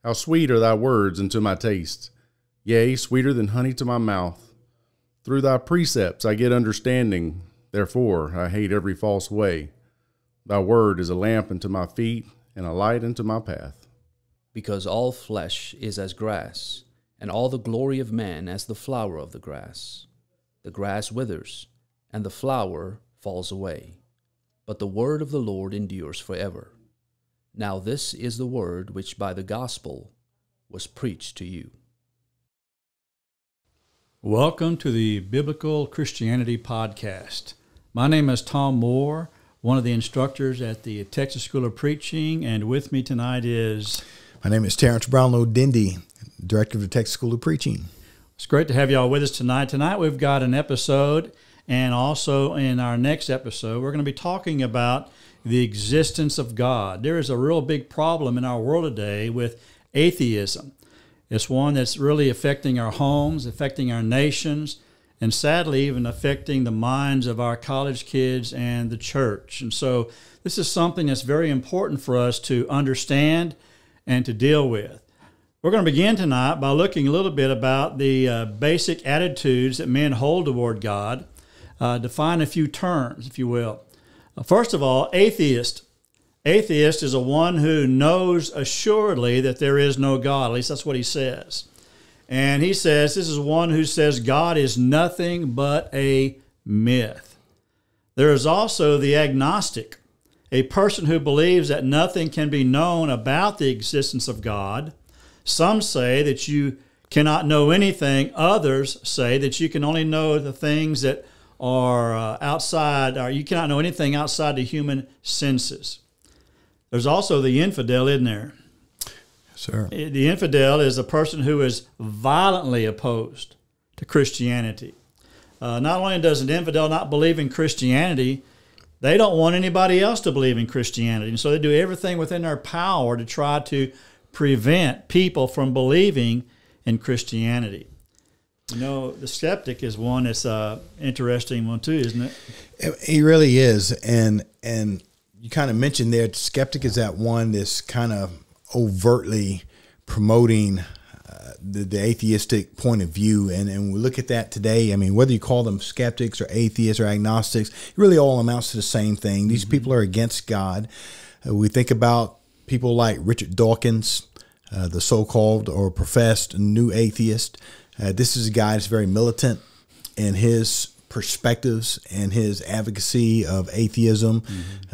How sweet are thy words unto my taste, yea, sweeter than honey to my mouth. Through thy precepts I get understanding, therefore I hate every false way. Thy word is a lamp unto my feet, and a light unto my path. Because all flesh is as grass, and all the glory of man as the flower of the grass. The grass withers, and the flower falls away, but the word of the Lord endures forever. Now this is the word which by the gospel was preached to you. Welcome to the Biblical Christianity Podcast. My name is Tom Moore, one of the instructors at the Texas School of Preaching, and with me tonight is... My name is Terrence Brownlow Dindy, Director of the Texas School of Preaching. It's great to have y'all with us tonight. Tonight we've got an episode, and also in our next episode, we're going to be talking about the existence of God. There is a real big problem in our world today with atheism. It's one that's really affecting our homes, affecting our nations, and sadly even affecting the minds of our college kids and the church. And so this is something that's very important for us to understand and to deal with. We're going to begin tonight by looking a little bit about the basic attitudes that men hold toward God, define a few terms, if you will. First of all, atheist. Atheist is a one who knows assuredly that there is no God. At least that's what he says. And he says this is one who says God is nothing but a myth. There is also the agnostic, a person who believes that nothing can be known about the existence of God. Some say that you cannot know anything. Others say that you can only know the things that are outside, or you cannot know anything outside the human senses. There's also the infidel, isn't there? Sir. The infidel is a person who is violently opposed to Christianity. Not only does an infidel not believe in Christianity, they don't want anybody else to believe in Christianity. And so they do everything within their power to try to prevent people from believing in Christianity. You know, the skeptic is one that's an interesting one too, isn't it? He really is. And you kind of mentioned there, the skeptic is that one that's kind of overtly promoting the atheistic point of view. And we look at that today. I mean, whether you call them skeptics or atheists or agnostics, it really all amounts to the same thing. These people are against God. We think about people like Richard Dawkins, the so-called or professed new atheist. This is a guy that's very militant in his perspectives and his advocacy of atheism.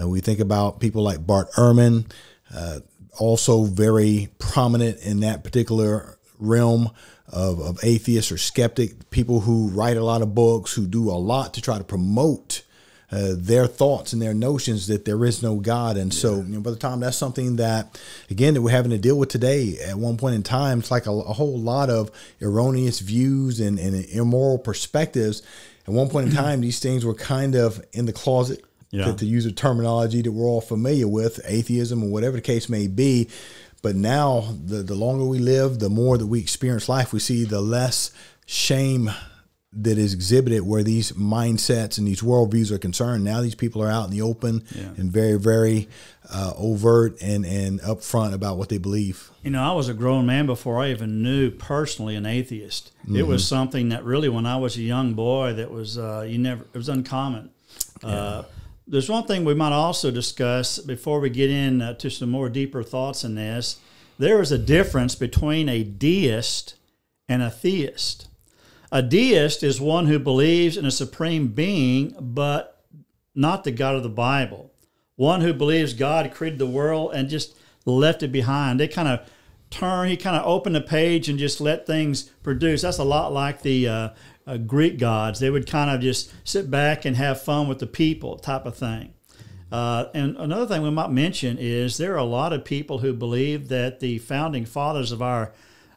We think about people like Bart Ehrman, also very prominent in that particular realm of atheists or skeptic, people who write a lot of books, who do a lot to try to promote their thoughts and their notions that there is no God. And so, Brother Tom, that's something that, again, that we're having to deal with today. At one point in time, it's like a whole lot of erroneous views and immoral perspectives. At one point in time, these things were kind of in the closet, to use a terminology that we're all familiar with, atheism or whatever the case may be. But now, the longer we live, the more that we experience life, we see the less shame that is exhibited where these mindsets and these worldviews are concerned. Now these people are out in the open and very, very overt and upfront about what they believe. You know, I was a grown man before I even knew personally an atheist. It was something that really, when I was a young boy, that was it was uncommon. There's one thing we might also discuss before we get into some more deeper thoughts in this. There is a difference between a deist and a theist. A deist is one who believes in a supreme being, but not the God of the Bible. One who believes God created the world and just left it behind. He kind of opened the page and just let things produce. That's a lot like the Greek gods. They would kind of just sit back and have fun with the people type of thing. And another thing we might mention is there are a lot of people who believe that the founding fathers of our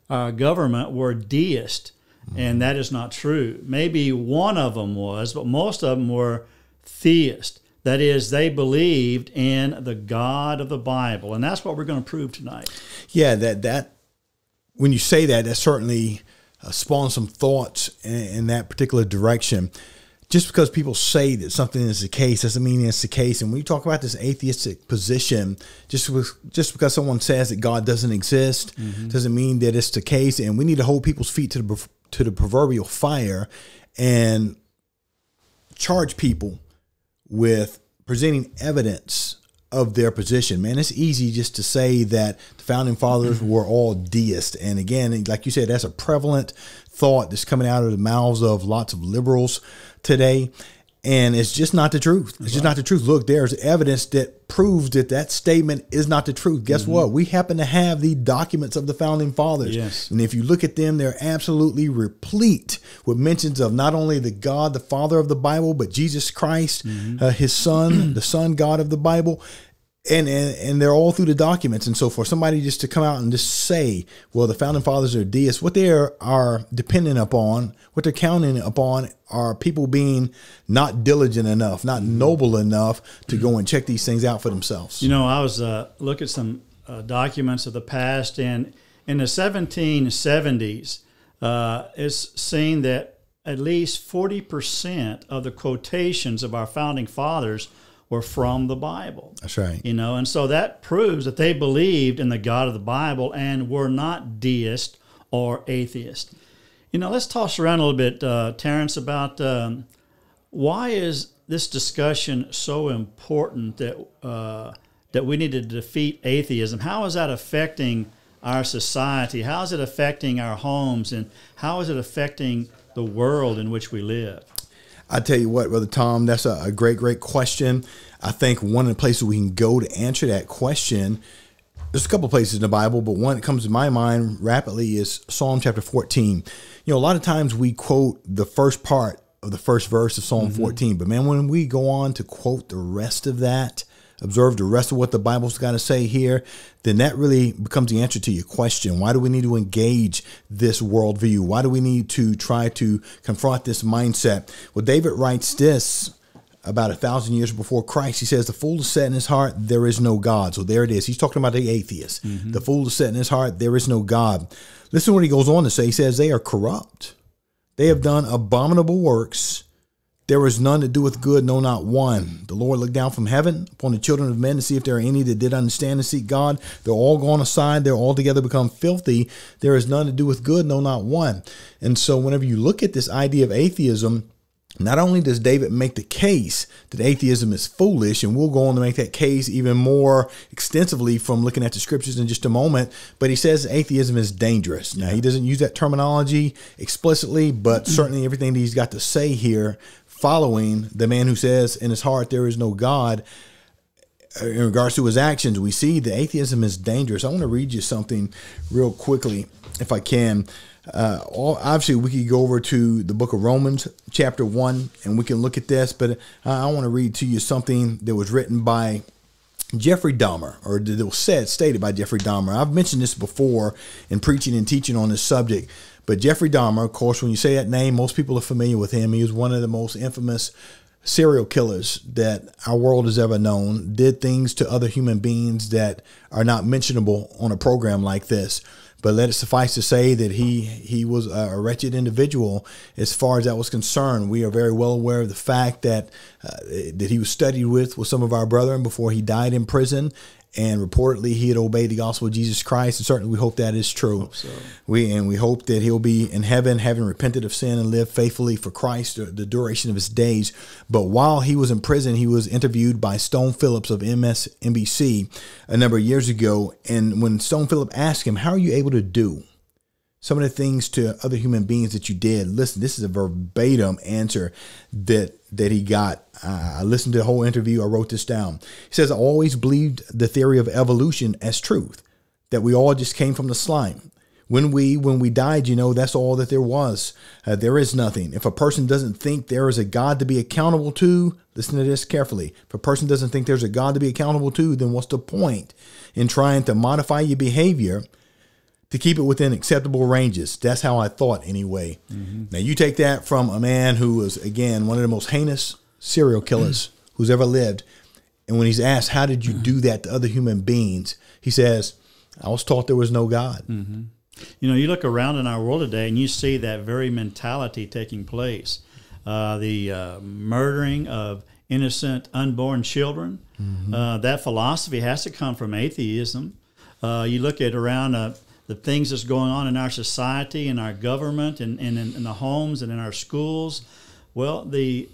government were deists. And that is not true. Maybe one of them was, but most of them were theists. That is, they believed in the God of the Bible. And that's what we're going to prove tonight. Yeah, that when you say that, that certainly spawns some thoughts in that particular direction. just because people say that something is the case doesn't mean it's the case. And when you talk about this atheistic position, just because someone says that God doesn't exist doesn't mean that it's the case. And we need to hold people's feet to the proverbial fire and charge people with presenting evidence of their position. Man, it's easy just to say that the founding fathers were all deists. And again, like you said, that's a prevalent thought that's coming out of the mouths of lots of liberals today. And it's just not the truth. It's just not the truth. Look, there's evidence that proves that that statement is not the truth. Guess what? We happen to have the documents of the founding fathers. Yes. And if you look at them, they're absolutely replete with mentions of not only the God, the Father of the Bible, but Jesus Christ, his Son, the Son God of the Bible. And they're all through the documents. And so for somebody just to come out and just say, well, the founding fathers are deists, what they are dependent upon, what they're counting upon are people being not diligent enough, not noble enough to go and check these things out for themselves. You know, I was looking at some documents of the past, and in the 1770s, it's seen that at least 40% of the quotations of our founding fathers were from the Bible. That's right. You know, and so that proves that they believed in the God of the Bible and were not deist or atheist. You know, let's toss around a little bit, Terrence, about why is this discussion so important that we need to defeat atheism? How is that affecting our society? How is it affecting our homes? And how is it affecting the world in which we live? I tell you what, Brother Tom, that's a great question. I think one of the places we can go to answer that question, there's a couple of places in the Bible, but one that comes to my mind rapidly is Psalm chapter 14. You know, a lot of times we quote the first part of the first verse of Psalm 14, but man, when we go on to quote the rest of that, observe the rest of what the Bible's got to say here, then that really becomes the answer to your question. Why do we need to engage this worldview? Why do we need to try to confront this mindset? Well, David writes this about 1,000 years before Christ. He says, the fool is set in his heart, there is no God. So there it is. He's talking about the atheist. The fool is set in his heart, there is no God. Listen to what he goes on to say. He says, they are corrupt. They have done abominable works. There is none that doeth good, no, not one. The Lord looked down from heaven upon the children of men to see if there are any that did understand and seek God. They're all gone aside. They're altogether become filthy. There is none that doeth good, no, not one. And so whenever you look at this idea of atheism, not only does David make the case that atheism is foolish, and we'll go on to make that case even more extensively from looking at the scriptures in just a moment, but he says atheism is dangerous. Now, he doesn't use that terminology explicitly, but certainly everything that he's got to say here following the man who says in his heart there is no God, in regards to his actions, we see that atheism is dangerous. I want to read you something real quickly, if I can. Obviously, we could go over to the book of Romans, chapter 1, and we can look at this, but I want to read to you something that was written by Jeffrey Dahmer, or that was stated by Jeffrey Dahmer. I've mentioned this before in preaching and teaching on this subject. But Jeffrey Dahmer, of course, when you say that name, most people are familiar with him. He was one of the most infamous serial killers that our world has ever known, did things to other human beings that are not mentionable on a program like this. But let it suffice to say that he was a wretched individual as far as that was concerned. We are very well aware of the fact that he was studied with some of our brethren before he died in prison. And reportedly, he had obeyed the gospel of Jesus Christ, and certainly we hope that is true. Hope so. We hope that he'll be in heaven, having repented of sin and lived faithfully for Christ the duration of his days. But while he was in prison, he was interviewed by Stone Phillips of MSNBC a number of years ago. And when Stone Phillips asked him, "How are you able to do some of the things to other human beings that you did?" Listen, this is a verbatim answer that he got. I listened to the whole interview. I wrote this down. He says, "I always believed the theory of evolution as truth, that we all just came from the slime. When we died, that's all that there was. There is nothing. If a person doesn't think there is a God to be accountable to," listen to this carefully, "if a person doesn't think there's a God to be accountable to, then what's the point in trying to modify your behavior to keep it within acceptable ranges?" That's how I thought anyway. Now you take that from a man who was, again, one of the most heinous serial killers who's ever lived. And when he's asked, "How did you do that to other human beings?" he says, "I was taught there was no God." You look around in our world today and you see that very mentality taking place. the murdering of innocent unborn children. That philosophy has to come from atheism. You look at around the things that's going on in our society, in our government, and in the homes and in our schools. Well, the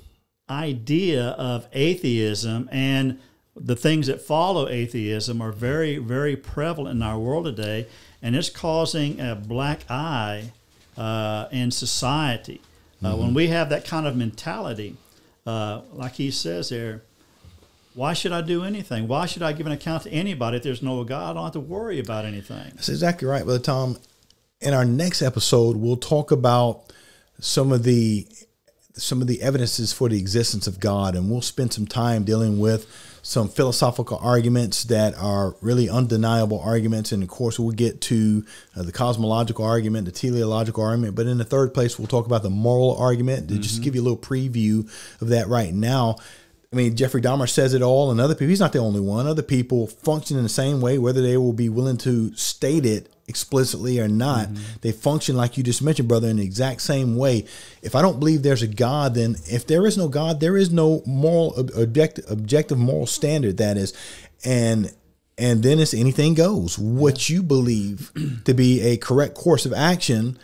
idea of atheism and the things that follow atheism are very, very prevalent in our world today, and it's causing a black eye in society. When we have that kind of mentality, like he says there, why should I do anything? Why should I give an account to anybody if there's no God? I don't have to worry about anything. That's exactly right, Brother Tom. In our next episode, we'll talk about some of the evidences for the existence of God, and we'll spend some time dealing with some philosophical arguments that are really undeniable arguments. And of course, we'll get to the cosmological argument, the teleological argument. But in the third place, we'll talk about the moral argument to just give you a little preview of that right now. I mean, Jeffrey Dahmer says it all, and other people, he's not the only one. Other people function in the same way, whether they will be willing to state it explicitly or not. They function, like you just mentioned, brother, in the exact same way. If I don't believe there's a God, then if there is no God, there is no moral, objective moral standard, that is. And then it's anything goes. What you believe to be a correct course of action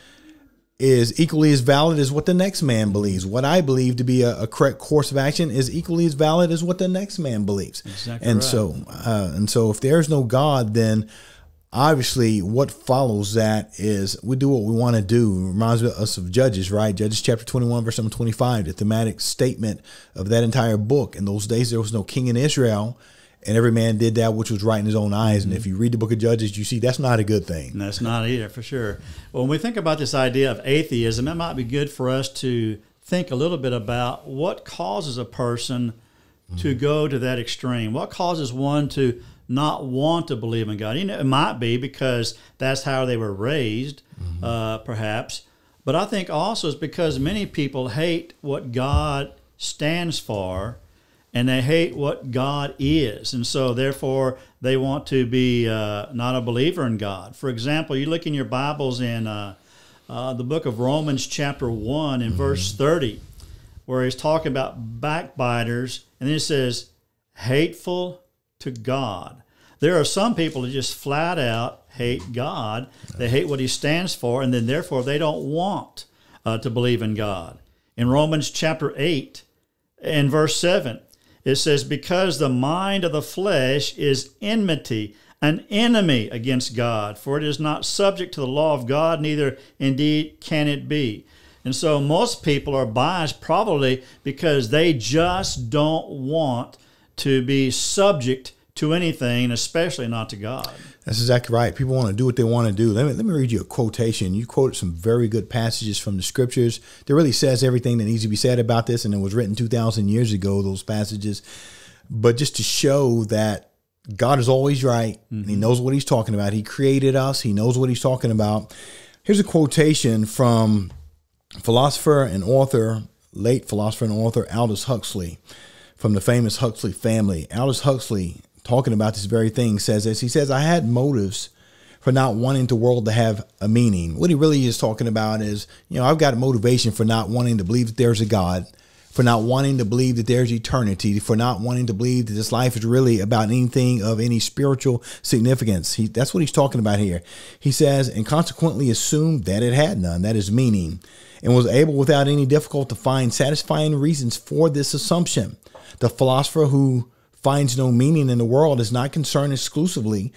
is equally as valid as what the next man believes. What I believe to be a correct course of action is equally as valid as what the next man believes. Exactly and right. So if there's no God, then obviously what follows that is we do what we want to do. It reminds us of Judges, right? Judges chapter 21, verse number 25, the thematic statement of that entire book. In those days, there was no king in Israel, and every man did that which was right in his own eyes. And if you read the book of Judges, you see that's not a good thing. And that's not either, for sure. Well, when we think about this idea of atheism, it might be good for us to think a little bit about what causes a person to go to that extreme. What causes one to not want to believe in God? You know, it might be because that's how they were raised, perhaps. But I think also it's because many people hate what God stands for, and they hate what God is. And so, therefore, they want to be not a believer in God. For example, you look in your Bibles in the book of Romans chapter 1 and verse 30, where he's talking about backbiters, and then it says, hateful to God. There are some people that just flat out hate God. They hate what he stands for, and then therefore they don't want to believe in God. In Romans chapter 8 and verse 7, it says, because the mind of the flesh is enmity, an enemy against God, for it is not subject to the law of God, neither indeed can it be. And so most people are biased probably because they just don't want to be subject to anything, especially not to God. That's exactly right. People want to do what they want to do. Let me read you a quotation. You quoted some very good passages from the scriptures that really says everything that needs to be said about this, and it was written 2,000 years ago, those passages. But just to show that God is always right, and he knows what he's talking about. He created us. He knows what he's talking about. Here's a quotation from philosopher and author, late philosopher and author Aldous Huxley, from the famous Huxley family. Aldous Huxley, talking about this very thing, says this. He says, I had motives for not wanting the world to have a meaning. What he really is talking about is, I've got a motivation for not wanting to believe that there's a God, for not wanting to believe that there's eternity, for not wanting to believe that this life is really about anything of any spiritual significance. That's what he's talking about here. He says, and consequently assumed that it had none, that is meaning, and was able without any difficulty to find satisfying reasons for this assumption. The philosopher who finds no meaning in the world is not concerned exclusively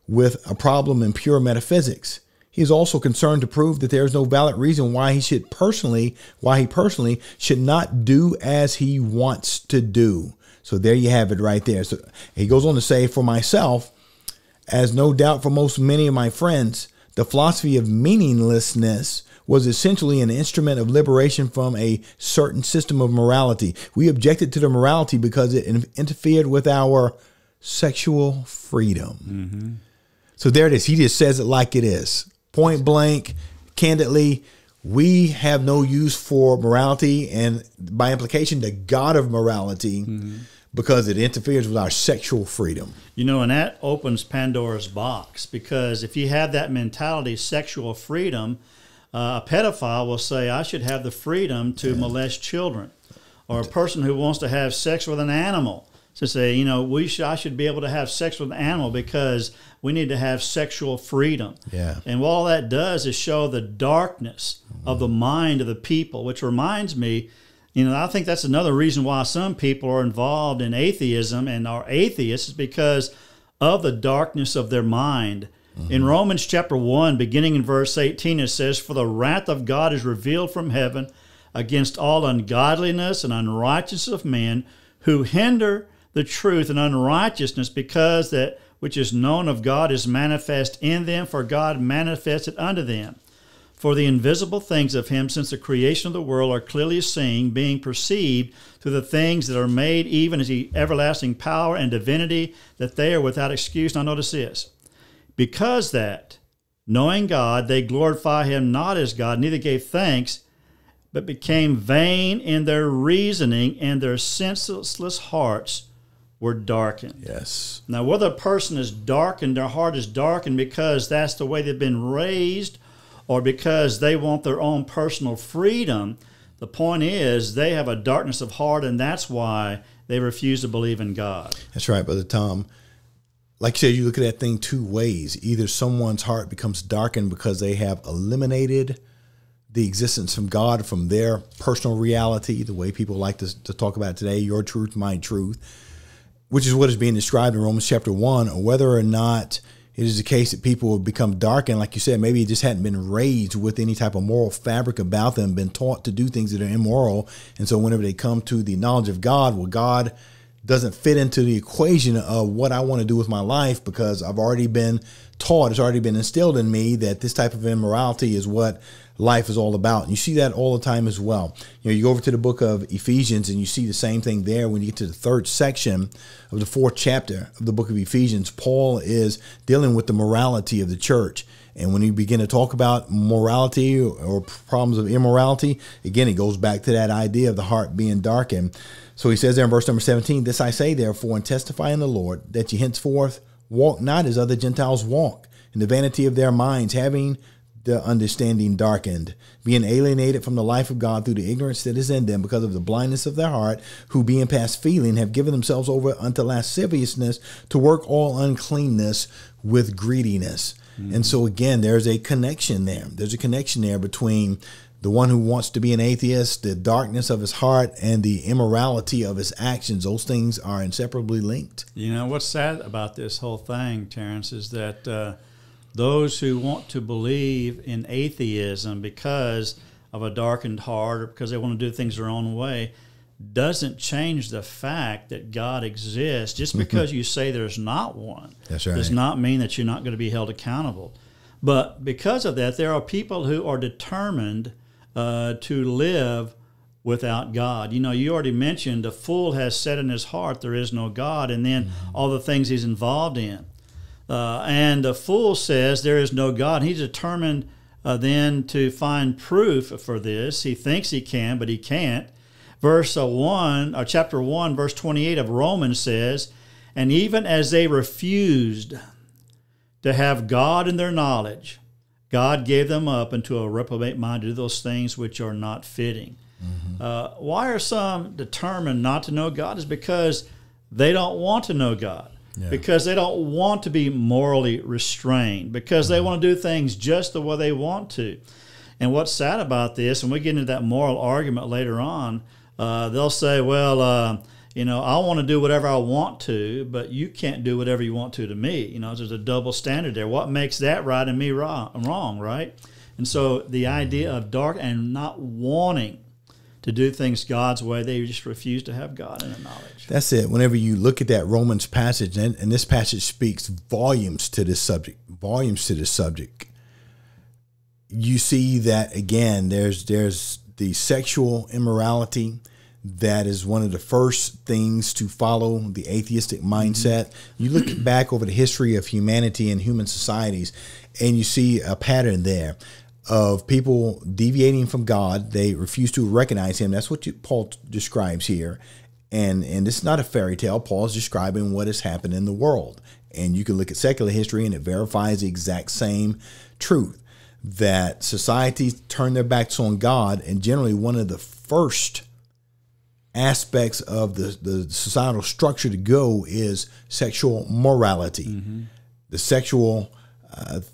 with a problem in pure metaphysics. He is also concerned to prove that there is no valid reason why he personally should not do as he wants to do. So there you have it right there. So he goes on to say, for myself, as no doubt for many of my friends, the philosophy of meaninglessness was essentially an instrument of liberation from a certain system of morality. We objected to the morality because it interfered with our sexual freedom. So there it is. He just says it like it is. Point blank, candidly, we have no use for morality, and by implication, the God of morality, because it interferes with our sexual freedom. And that opens Pandora's box, because if you have that mentality, sexual freedom, A pedophile will say, I should have the freedom to molest children. Or a person who wants to have sex with an animal to say, I should be able to have sex with an animal because we need to have sexual freedom. Yeah. And what all that does is show the darkness of the mind of the people, which reminds me, I think that's another reason why some people are involved in atheism and are atheists, is because of the darkness of their mind. In Romans chapter 1, beginning in verse 18, it says, For the wrath of God is revealed from heaven against all ungodliness and unrighteousness of men who hinder the truth and unrighteousness, because that which is known of God is manifest in them, for God manifested unto them. For the invisible things of him since the creation of the world are clearly seen, being perceived through the things that are made, even as the everlasting power and divinity, that they are without excuse. Now notice this. Because that, knowing God, they glorify him not as God, neither gave thanks, but became vain in their reasoning, and their senseless hearts were darkened. Yes. Now, whether a person is darkened, their heart is darkened because that's the way they've been raised, or because they want their own personal freedom, the point is they have a darkness of heart, and that's why they refuse to believe in God. That's right, Brother Tom. Like you said, you look at that thing two ways. Either someone's heart becomes darkened because they have eliminated the existence of God from their personal reality, the way people like to talk about it today, your truth, my truth, which is what is being described in Romans chapter 1, or whether or not it is the case that people will become darkened, like you said, maybe it just hadn't been raised with any type of moral fabric about them, been taught to do things that are immoral. And so whenever they come to the knowledge of God, well, God doesn't fit into the equation of what I want to do with my life, because I've already been taught, it's already been instilled in me that this type of immorality is what life is all about. And you see that all the time as well. You go over to the book of Ephesians and you see the same thing there. When you get to the third section of the fourth chapter of the book of Ephesians, Paul is dealing with the morality of the church. And when you begin to talk about morality or problems of immorality, again, it goes back to that idea of the heart being darkened. So he says there in verse number 17, This I say, therefore, and testify in the Lord, that ye henceforth walk not as other Gentiles walk, in the vanity of their minds, having the understanding darkened, being alienated from the life of God through the ignorance that is in them because of the blindness of their heart, who being past feeling have given themselves over unto lasciviousness to work all uncleanness with greediness. And so again, there's a connection there. There's a connection there between the one who wants to be an atheist, the darkness of his heart, and the immorality of his actions. Those things are inseparably linked. What's sad about this whole thing, Terrence, is that those who want to believe in atheism because of a darkened heart or because they want to do things their own way doesn't change the fact that God exists. Just because you say there's not one That's right. does not mean that you're not going to be held accountable. But because of that, there are people who are determined to live without God. You already mentioned a fool has said in his heart there is no God, and then all the things he's involved in. And the fool says there is no God. He's determined then to find proof for this. He thinks he can, but he can't. Chapter 1, verse 28 of Romans says, And even as they refused to have God in their knowledge, God gave them up into a reprobate mind to do those things which are not fitting. Why are some determined not to know God? Is because they don't want to know God. Yeah. Because they don't want to be morally restrained, because they want to do things just the way they want to. And what's sad about this, and we get into that moral argument later on, they'll say, well, I want to do whatever I want to, but you can't do whatever you want to me. There's a double standard there. What makes that right and me wrong, right? And so the idea of dark and not wanting to do things God's way, they just refuse to have God in their knowledge. That's it. Whenever you look at that Romans passage, and this passage speaks volumes to this subject, you see that, again, there's the sexual immorality that is one of the first things to follow the atheistic mindset. You look back over the history of humanity and human societies, and you see a pattern there of people deviating from God. They refuse to recognize him. That's what Paul describes here. And this is not a fairy tale. Paul's describing what has happened in the world. And you can look at secular history and it verifies the exact same truth, that society turn their backs on God, and generally one of the first aspects of the societal structure to go is sexual morality. The sexual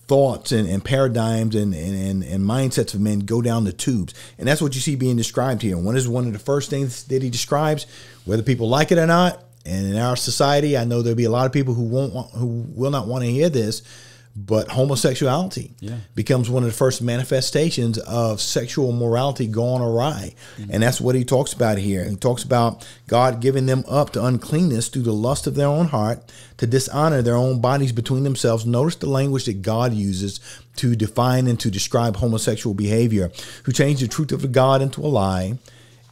thoughts and paradigms and mindsets of men go down the tubes. And that's what you see being described here. One is one of the first things that he describes, whether people like it or not. And in our society, I know there'll be a lot of people who will not want to hear this, but homosexuality becomes one of the first manifestations of sexual morality gone awry. And that's what he talks about here. He talks about God giving them up to uncleanness through the lust of their own heart, to dishonor their own bodies between themselves. Notice the language that God uses to define and to describe homosexual behavior, who change the truth of God into a lie,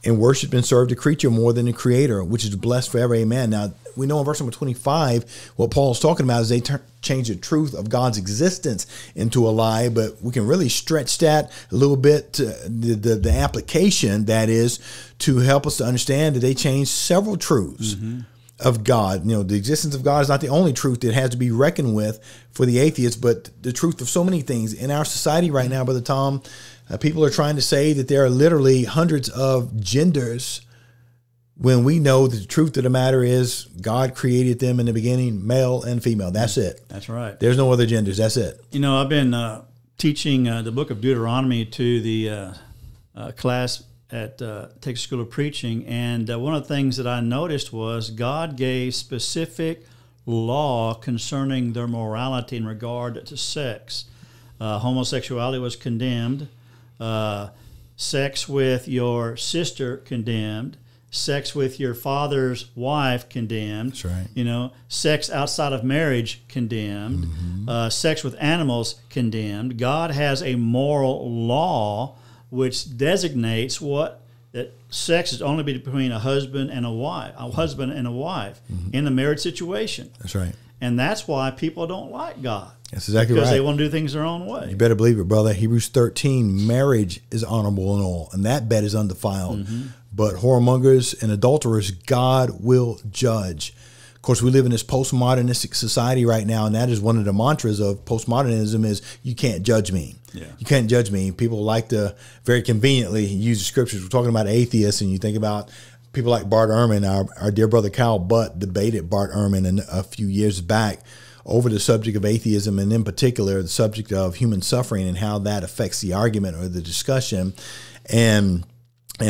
and worship and serve the creature more than the creator, which is blessed forever. Amen. Now, we know in verse number 25, what Paul's talking about is they change the truth of God's existence into a lie, but we can really stretch that a little bit to the application, that is, to help us to understand that they change several truths of God. You know, the existence of God is not the only truth that has to be reckoned with for the atheist, but the truth of so many things. In our society right now, Brother Tom, people are trying to say that there are literally hundreds of genders, when we know that the truth of the matter is God created them in the beginning, male and female. That's it. That's right. There's no other genders. That's it. You know, I've been teaching the book of Deuteronomy to the class at Texas School of Preaching, and one of the things that I noticed was God gave specific law concerning their morality in regard to sex. Homosexuality was condemned. Sex with your sister condemned. Sex with your father's wife condemned. That's right. You know, sex outside of marriage condemned. Sex with animals condemned. God has a moral law which designates that sex is only between a husband and a wife, in the marriage situation. That's right. And that's why people don't like God. That's exactly right. Because they want to do things their own way. You better believe it, brother. Hebrews 13, marriage is honorable and all, and that bed is undefiled. But whoremongers and adulterers, God will judge. Of course, we live in this postmodernistic society right now, and that is one of the mantras of postmodernism is, you can't judge me. Yeah. You can't judge me. People like to very conveniently use the scriptures. We're talking about atheists, and you think about people like Bart Ehrman. Our dear brother Kyle Butt debated Bart Ehrman a few years back over the subject of atheism, and in particular the subject of human suffering and how that affects the argument or the discussion. And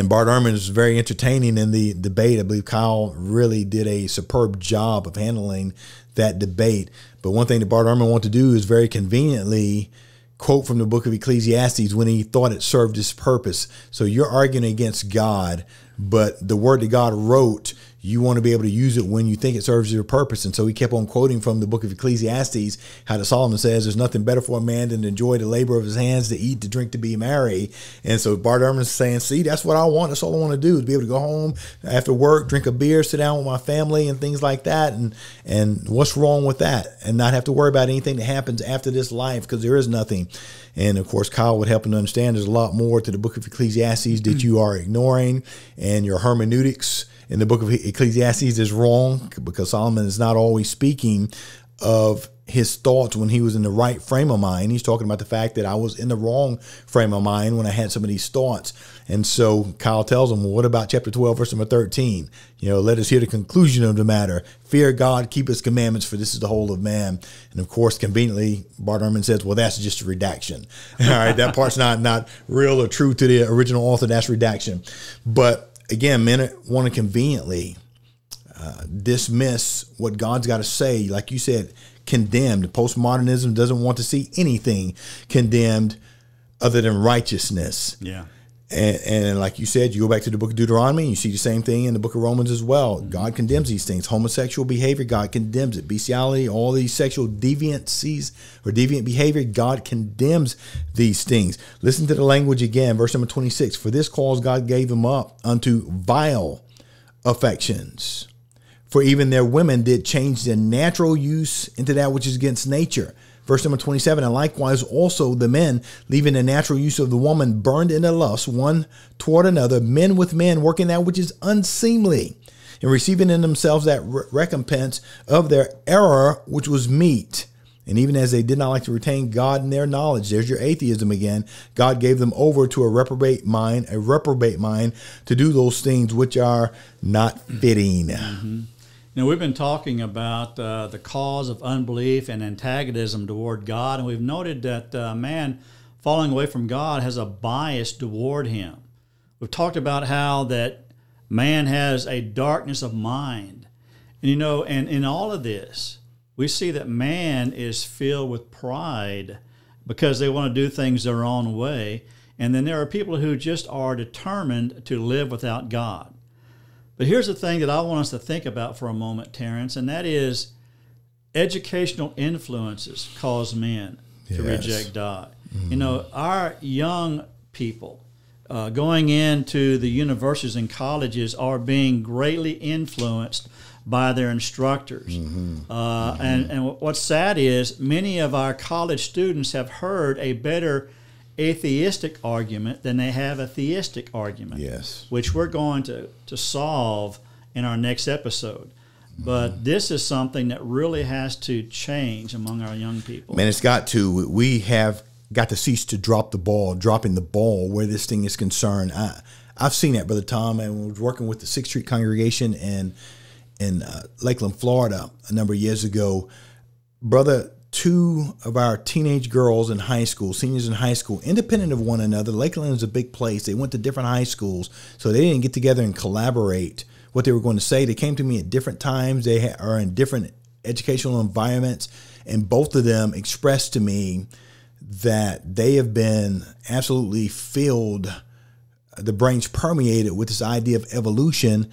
Bart Ehrman is very entertaining in the debate. I believe Kyle really did a superb job of handling that debate. But one thing that Bart Ehrman wanted to do is very conveniently quote from the book of Ecclesiastes when he thought it served his purpose. So you're arguing against God, but the word that God wrote, you want to be able to use it when you think it serves your purpose. And so he kept on quoting from the book of Ecclesiastes, how the Solomon says, there's nothing better for a man than to enjoy the labor of his hands, to eat, to drink, to be merry. And so Bart Ehrman is saying, see, that's what I want. That's all I want to do, is be able to go home after work, drink a beer, sit down with my family and things like that. And what's wrong with that? And not have to worry about anything that happens after this life, because there is nothing. And of course, Kyle would help him to understand there's a lot more to the book of Ecclesiastes that you are ignoring, and your hermeneutics in the book of Ecclesiastes is wrong, because Solomon is not always speaking of his thoughts when he was in the right frame of mind. He's talking about the fact that I was in the wrong frame of mind when I had some of these thoughts. And so Kyle tells him, well, what about chapter 12, verse number 13? Let us hear the conclusion of the matter. Fear God, keep his commandments, for this is the whole of man. And of course, conveniently, Bart Ehrman says, well, that's just a redaction. All right, that part's not real or true to the original author. That's redaction. But again, men want to conveniently dismiss what God's got to say. Like you said, condemned. Postmodernism doesn't want to see anything condemned other than righteousness. Yeah. And like you said, you go back to the book of Deuteronomy, and you see the same thing in the book of Romans as well. God condemns these things. Homosexual behavior, God condemns it. Bestiality, all these sexual deviancies or deviant behavior, God condemns these things. Listen to the language again, verse number 26. For this cause God gave them up unto vile affections. For even their women did change their natural use into that which is against nature. Verse number 27, and likewise also the men, leaving the natural use of the woman, burned in their lust one toward another, men with men, working that which is unseemly, and receiving in themselves that recompense of their error, which was meet. And even as they did not like to retain God in their knowledge, there's your atheism again, God gave them over to a reprobate mind to do those things which are not fitting. Mm-hmm. You know, we've been talking about the cause of unbelief and antagonism toward God, and we've noted that man falling away from God has a bias toward him. We've talked about how that man has a darkness of mind. And, you know, and in all of this, we see that man is filled with pride because they want to do things their own way. And then there are people who just are determined to live without God. But here's the thing that I want us to think about for a moment, Terrence, and that is educational influences cause men to reject God. Mm-hmm. You know, our young people going into the universities and colleges are being greatly influenced by their instructors. Mm-hmm. And what's sad is many of our college students have heard a better atheistic argument than they have a theistic argument, yes, which we're going to solve in our next episode. But this is something that really has to change among our young people. Man, it's got to. We have got to cease to dropping the ball where this thing is concerned. I've seen that, Brother Tom, and we was working with the 6th Street congregation in Lakeland, Florida, a number of years ago. Brother, 2 of our teenage girls in high school, seniors in high school, independent of one another. Lakeland is a big place. They went to different high schools, so they didn't get together and collaborate what they were going to say. They came to me at different times. They are in different educational environments, and both of them expressed to me that they have been absolutely filled, the brains permeated with this idea of evolution.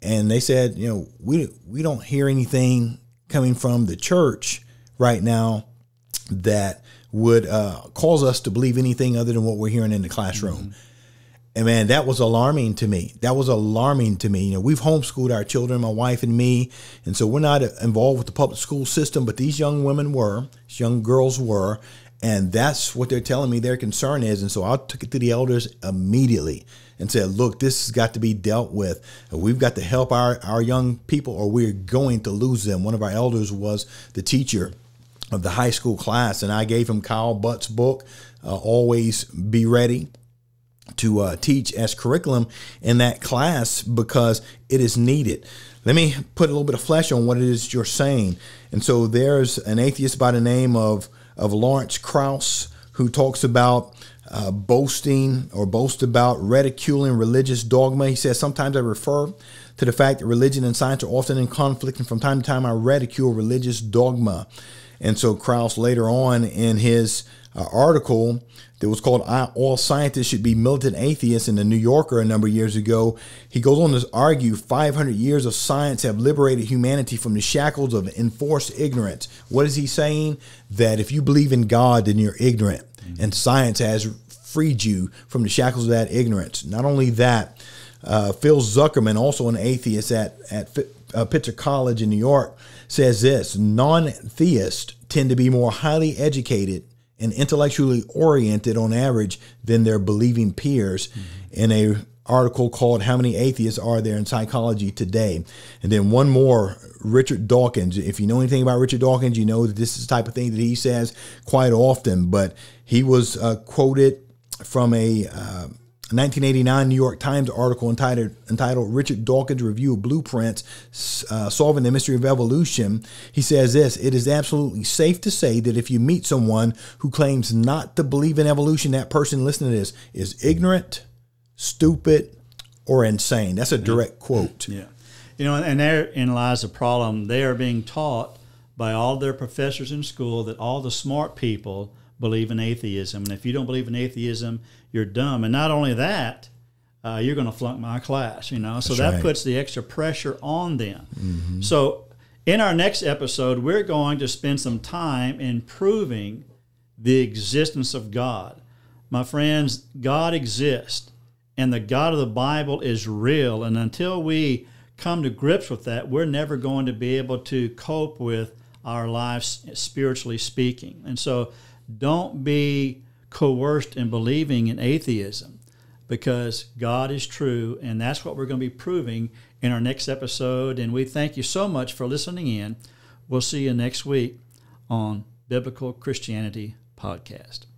And they said, you know, we don't hear anything coming from the church right now that would cause us to believe anything other than what we're hearing in the classroom. Mm-hmm. And man, that was alarming to me. You know, we've homeschooled our children, my wife and me, and so we're not involved with the public school system, but these young women were, these young girls were, and that's what they're telling me their concern is. And so I took it to the elders immediately and said, look, this has got to be dealt with. We've got to help our young people or we're going to lose them. One of our elders was the teacher of the high school class, and I gave him Kyle Butt's book, Always Be Ready, to teach as curriculum in that class because it is needed. Let me put a little bit of flesh on what it is you're saying. And so there's an atheist by the name of Lawrence Krauss who talks about boast about ridiculing religious dogma. He says, sometimes I refer to the fact that religion and science are often in conflict, and from time to time I ridicule religious dogma. And so Krauss later on in his article that was called All Scientists Should Be Militant Atheists in the New Yorker a number of years ago, he goes on to argue 500 years of science have liberated humanity from the shackles of enforced ignorance. What is he saying? That if you believe in God, then you're ignorant. Mm-hmm. And science has freed you from the shackles of that ignorance. Not only that, Phil Zuckerman, also an atheist at Pitzer College in New York, says this: non-theists tend to be more highly educated and intellectually oriented on average than their believing peers, in a article called How Many Atheists Are There in Psychology Today? And then one more, Richard Dawkins. If you know anything about Richard Dawkins, you know that this is the type of thing that he says quite often, but he was quoted from a 1989 New York Times article entitled Richard Dawkins Review of Blueprints, Solving the Mystery of Evolution. He says this: it is absolutely safe to say that if you meet someone who claims not to believe in evolution, that person listening to this is ignorant, stupid, or insane. That's a direct quote. Yeah. You know, and therein lies the problem. They are being taught by all their professors in school that all the smart people believe in atheism. And if you don't believe in atheism, you're dumb. And not only that, you're going to flunk my class, you know. So That's that right. puts the extra pressure on them. Mm-hmm. So in our next episode, we're going to spend some time in proving the existence of God. My friends, God exists, and the God of the Bible is real. And until we come to grips with that, we're never going to be able to cope with our lives spiritually speaking. And so don't be coerced in believing in atheism, because God is true, and that's what we're going to be proving in our next episode. And we thank you so much for listening in. We'll see you next week on Biblical Christianity Podcast.